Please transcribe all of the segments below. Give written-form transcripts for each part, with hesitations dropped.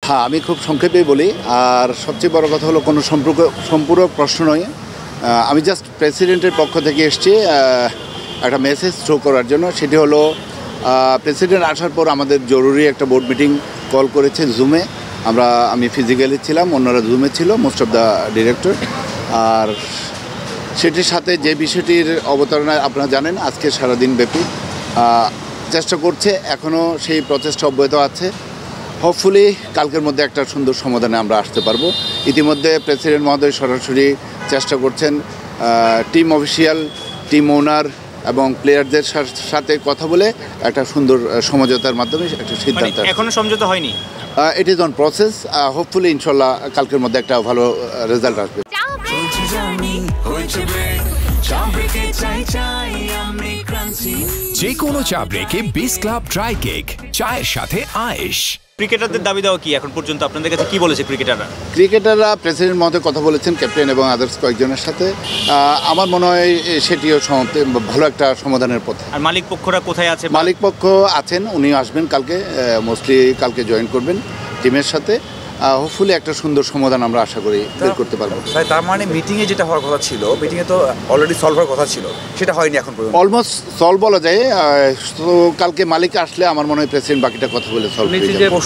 হ্যাঁ, আমি খুব সংক্ষেপেই বলি। আর সবচেয়ে বড় কথা হলো কোনো সম্পূরক প্রশ্ন নয়। আমি জাস্ট প্রেসিডেন্টের পক্ষ থেকে এসেছি একটা মেসেজ থ্রো করার জন্য। সেটি হলো প্রেসিডেন্ট আসার পর আমাদের জরুরি একটা বোর্ড মিটিং কল করেছে জুমে। আমি ফিজিক্যালি ছিলাম, অন্যরা জুমে ছিল, মোস্ট অফ দ্য ডিরেক্টর। আর সেটির সাথে যে বিষয়টির অবতারণা আপনারা জানেন, আজকে সারাদিন ব্যাপী চেষ্টা করছে, এখনও সেই প্রচেষ্টা অব্যাহত আছে। হোপফুলি কালকের মধ্যে একটা সুন্দর সমাধানে আমরা আসতে পারবো। ইতিমধ্যে প্রেসিডেন্ট মহোদয় সরাসরি চেষ্টা করছেন টিম অফিসিয়াল, টিম ওনার এবং প্লেয়ারদের সাথে কথা বলে একটা সুন্দর সমঝোতার মাধ্যমে একটা সিদ্ধান্ত। এখনো সমঝোতা হয়নি? It is on process. Hopefully ইনশাল্লাহ কালকের মধ্যে একটা ভালো রেজাল্ট আসবে। যে কোনো চা ব্রেকে বিস ক্লাব ড্রাই কেক, চায়ের সাথে আয়েশ। ক্রিকেটারদের দাবি দেওয়া কি এখন পর্যন্ত আপনাদের কাছে কি বলেছে ক্রিকেটাররা প্রেসিডেন্ট মহোদয় কথা বলেছেন, ক্যাপ্টেন এবং আদার্স কয়েকজনের সাথে। আমার মনে হয় সেটিও ভালো একটা সমাধানের পথে। আর মালিক পক্ষরা কোথায় আছে? মালিক পক্ষ আছেন, উনি আসবেন কালকে, মোস্টলি কালকে জয়েন করবেন টিমের সাথে। হোপফুলি একটা সুন্দর সমাধান আমরা আশা করি বের করতে পারবো। তার মানে মিটিংয়ে যেটা হওয়ার কথা ছিল, মিটিংয়ে তো অলরেডি সলভ হওয়ার কথা ছিল, সেটা হয়নি এখন পর্যন্ত। অলমোস্ট সলভ বলা যায়। তো কালকে মালিক আসলে আমার মনে হয় প্রেসিডেন্ট বাকিটা কথা বলে সলভ হয়ে যাবে।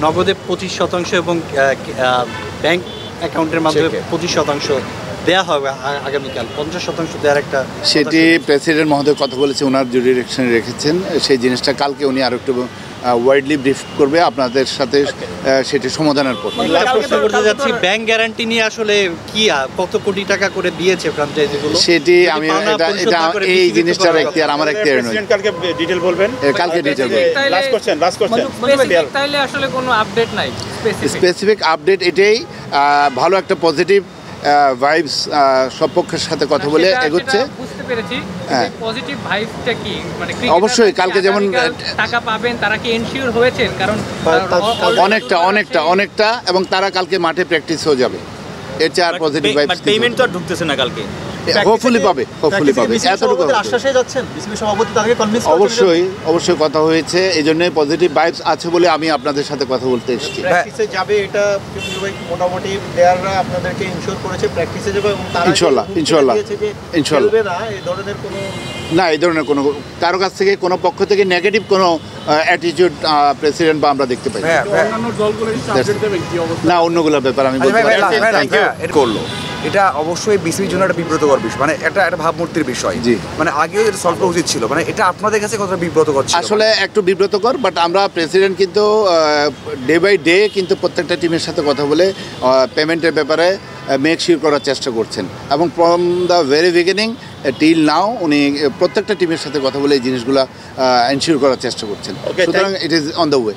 নগদে 25% এবং ব্যাংক অ্যাকাউন্টের মাধ্যমে 25% দেওয়া হবে আগামীকাল, 50% দেওয়ার একটা, সেটি প্রেসিডেন্ট মহোদয় কথা বলেছে, ওনার যে ডিরেকশনে রেখেছেন সেই জিনিসটা কালকে উনি আরও একটু ওয়াইডলি ব্রিফ করবে আপনাদের সাথে, সেটি সমাধানের পর। প্রশ্ন করতে যাচ্ছি, ব্যাংক গ্যারান্টি নিয়ে আসলে কি কত কোটি টাকা করে দিয়েছে ফ্র্যাঞ্চাইজিগুলো? সেটি আমি এটা এই জিনিসটার এখতিয়ার আমার এখতিয়ারে নয়। কালকে ডিটেইল বলবেন? কালকে ডিটেইল বলবেন। লাস্ট কোশ্চেন তাইলে আসলে কোনো আপডেট নাই স্পেসিফিক আপডেট এটাই, ভালো একটা পজিটিভ ভাইবস সব পক্ষের সাথে কথা বলে এগোচ্ছে। বুঝতে পেরেছি, পজিটিভ ভাইবসটা কি মানে অবশ্যই কালকে যেমন টাকা পাবেন তারা কি এনশিওর হয়েছেন? কারণ অনেকটা এবং তারা কালকে মাঠে প্র্যাকটিসও যাবে। এর চেয়ে আর পজিটিভ ভাইবস পেমেন্ট তো আর ঢুকতেছে না কালকে। হোপফুলি পাবে। এতটুকু আশ্বাসে যাচ্ছেন বিসিবি সভাপতি, তাকে কনভিন্স অবশ্যই কথা হয়েছে, এই জন্যই পজিটিভ ভাইবস আছে বলে আমি আপনাদের সাথে কথা বলতে এসেছি। প্র্যাকটিসে যাবে, এটা মোটামুটি প্লেয়াররা আপনাদেরকে ইনশিওর করেছে প্র্যাকটিসে যাবে এবং তারা ইনশাআল্লাহ এই ধরনের কোনো কারো কাছ থেকে কোনো পক্ষ থেকে নেগেটিভ কোনো অ্যাটিটিউড প্রেসিডেন্ট বা আমরা দেখতে পাই না। অন্যগুলোর ব্যাপার আমি করলো, এটা অবশ্যই বিসিবির জন্য একটা বিব্রতকর বিষয়, মানে একটা ভাবমূর্তির বিষয়। জি, মানে আগেও এটা সলভ করা উচিত ছিল। মানে এটা আপনাদের কাছে কতটা বিব্রতকর ছিল? আসলে একটু বিব্রতকর, বাট আমরা প্রেসিডেন্ট কিন্তু ডে বাই ডে কিন্তু প্রত্যেকটা টিমের সাথে কথা বলে পেমেন্টের ব্যাপারে মেক শিওর করার চেষ্টা করছেন এবং from the very beginning till now উনি প্রত্যেকটা টিমের সাথে কথা বলে এই জিনিসগুলো এনশিওর করার চেষ্টা করছেন। সুতরাং it is on the way.